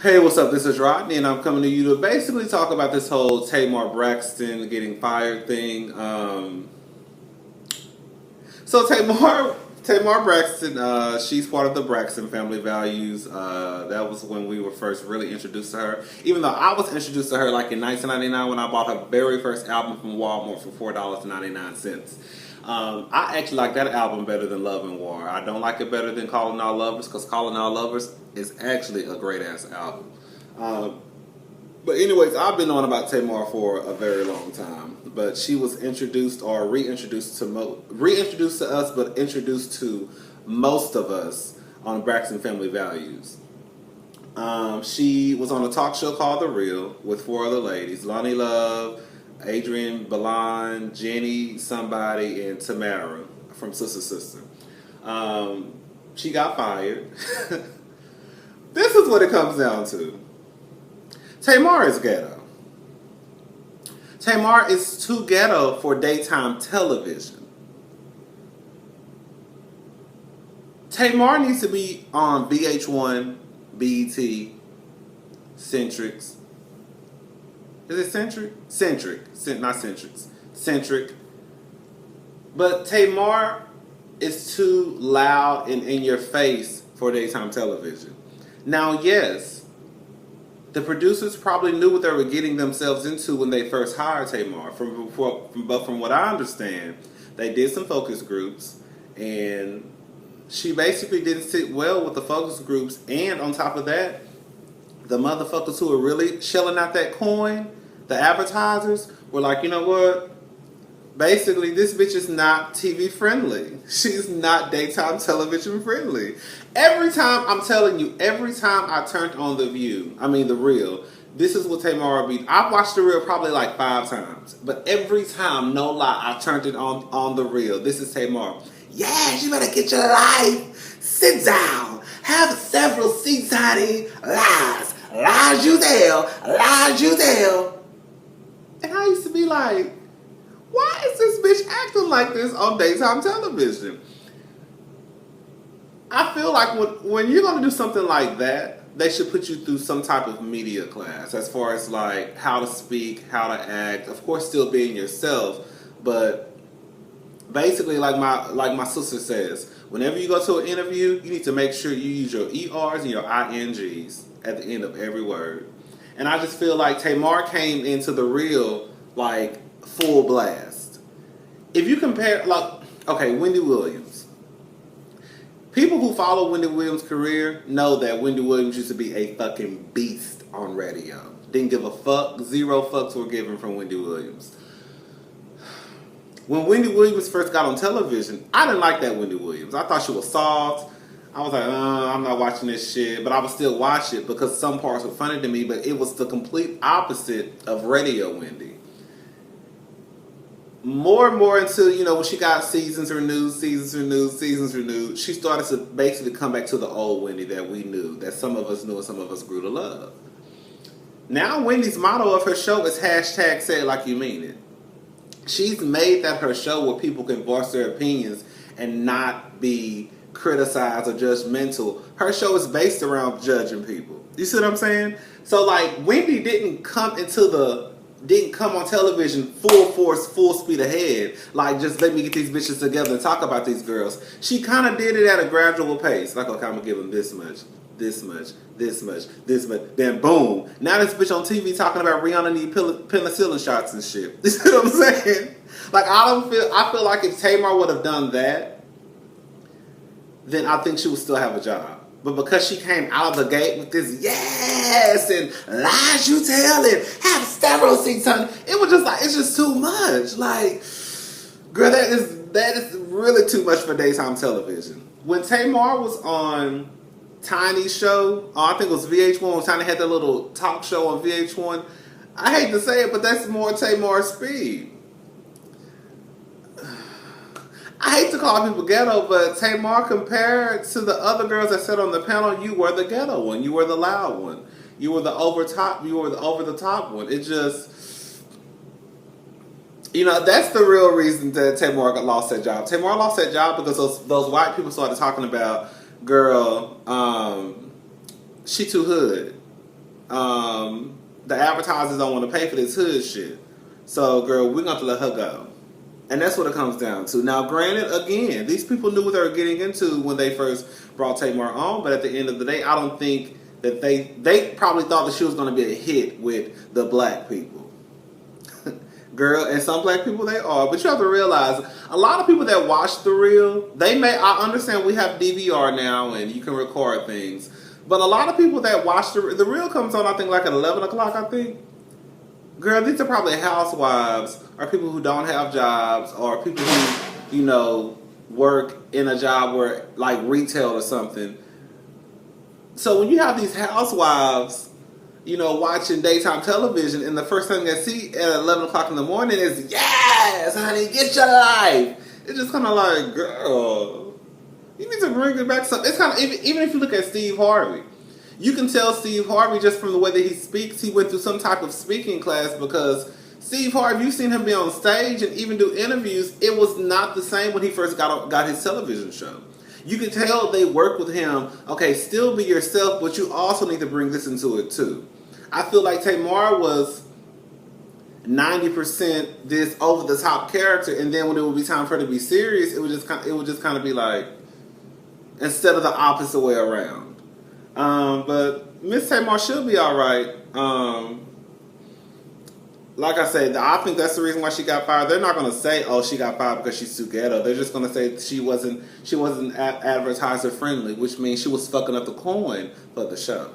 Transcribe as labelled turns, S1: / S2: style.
S1: Hey, what's up? This is Rodney, and I'm coming to you to basically talk about this whole Tamar Braxton getting fired thing. So Tamar Braxton, she's part of the Braxton family values. That was when we were first really introduced to her. Even though I was introduced to her like in 1999 when I bought her very first album from Walmart for $4.99. I actually like that album better than Love and War. I don't like it better than Calling All Lovers because Calling All Lovers is actually a great ass album. But anyways, I've been on about Tamar for a very long time. But she was introduced or reintroduced to us, but introduced to most of us on Braxton Family Values. She was on a talk show called The Real with four other ladies: Lonnie Love, Adrienne Bailon, Jenny somebody, and Tamara from Sister Sister. She got fired. This is what it comes down to. Tamar is ghetto. Tamar is too ghetto for daytime television. Tamar needs to be on VH1, BET, Centrix. Is it Centric? Not Centrix. Centric. But Tamar is too loud and in your face for daytime television. Now, yes, the producers probably knew what they were getting themselves into when they first hired Tamar. But from what I understand, they did some focus groups, and she basically didn't sit well with the focus groups. And on top of that, the motherfuckers who were really shelling out that coin, the advertisers, were like, you know what? Basically, this bitch is not TV friendly. She's not daytime television friendly. Every time I turned on The Real, this is what Tamar be. I've watched The Real probably like 5 times. But every time, no lie, I turned it on The Real. This is Tamar. Yes, you better get your life. Sit down. Have several seats, honey. Lies. Lies you tell. Lies you tell. And I used to be like, why is this bitch acting like this on daytime television? I feel like when you're going to do something like that, they should put you through some type of media class as far as like how to speak, how to act. Of course, still being yourself, but basically, like my sister says, whenever you go to an interview, you need to make sure you use your ERs and your INGs at the end of every word. And I just feel like Tamar came into The Real like full blast. If you compare, Wendy Williams. People who follow Wendy Williams' career know that Wendy Williams used to be a fucking beast on radio. Didn't give a fuck. 0 fucks were given from Wendy Williams. When Wendy Williams first got on television, I didn't like that Wendy Williams. I thought she was soft. I was like, I'm not watching this shit. But I would still watch it because some parts were funny to me. But it was the complete opposite of radio Wendy. More and more until, when she got seasons renewed, she started to basically come back to the old Wendy that we knew, that some of us knew and some of us grew to love. Now Wendy's motto of her show is hashtag say it like you mean it. She's made that her show where people can voice their opinions and not be criticized or judgmental. Her show is based around judging people. You see what I'm saying? So like Wendy didn't come on television full force, full speed ahead. Like, just let me get these bitches together and talk about these girls. She kind of did it at a gradual pace. Like, okay, I'm going to give them this much, this much, this much, this much. Then, boom. Now this bitch on TV talking about Rihanna need penicillin shots and shit. You see what I'm saying? Like, I feel like if Tamar would have done that, then I think she would still have a job. But because she came out of the gate with this yes and lies you tell and have several seats, honey, it was just like, it's just too much. Like, girl, that is really too much for daytime television. When Tamar was on Tiny's show, I think it was VH1, when Tiny had that little talk show on VH1, I hate to say it, but that's more Tamar's speed. I hate to call people ghetto, but Tamar, compared to the other girls that sat on the panel, you were the ghetto one. You were the loud one. You were the over the top one. It just, that's the real reason that Tamar lost that job. Tamar lost that job because those white people started talking about, girl, she too hood. The advertisers don't want to pay for this hood shit. So, girl, we're going to have to let her go. And that's what it comes down to. Now, granted, again, these people knew what they were getting into when they first brought Tamar on, but at the end of the day, I don't think that they probably thought that she was going to be a hit with the black people. Girl, and some black people they are, but you have to realize, a lot of people that watch The Real, I understand we have DVR now and you can record things, but a lot of people that watch The Real comes on, I think, like at 11 o'clock, I think. Girl, these are probably housewives or people who don't have jobs or people who, you know, work in a job where, like retail or something. So when you have these housewives, you know, watching daytime television and the first thing they see at 11 o'clock in the morning is, yes, honey, get your life. It's just kind of like, girl, you need to bring it back. It's kind of, even if you look at Steve Harvey, you can tell Steve Harvey just from the way that he speaks, he went through some type of speaking class, because Steve Harvey, you've seen him be on stage and even do interviews. It was not the same when he first got his television show. You can tell they worked with him. Okay, still be yourself, but you also need to bring this into it too. I feel like Tamar was 90% this over the top character, and then when it would be time for her to be serious, it would just kind of be like, instead of the opposite way around. But Miss Tamar should be all right. Like I said, I think that's the reason why she got fired. They're not going to say, "Oh, she got fired because she's too ghetto." They're just going to say she wasn't advertiser friendly, which means she was fucking up the coin for the show.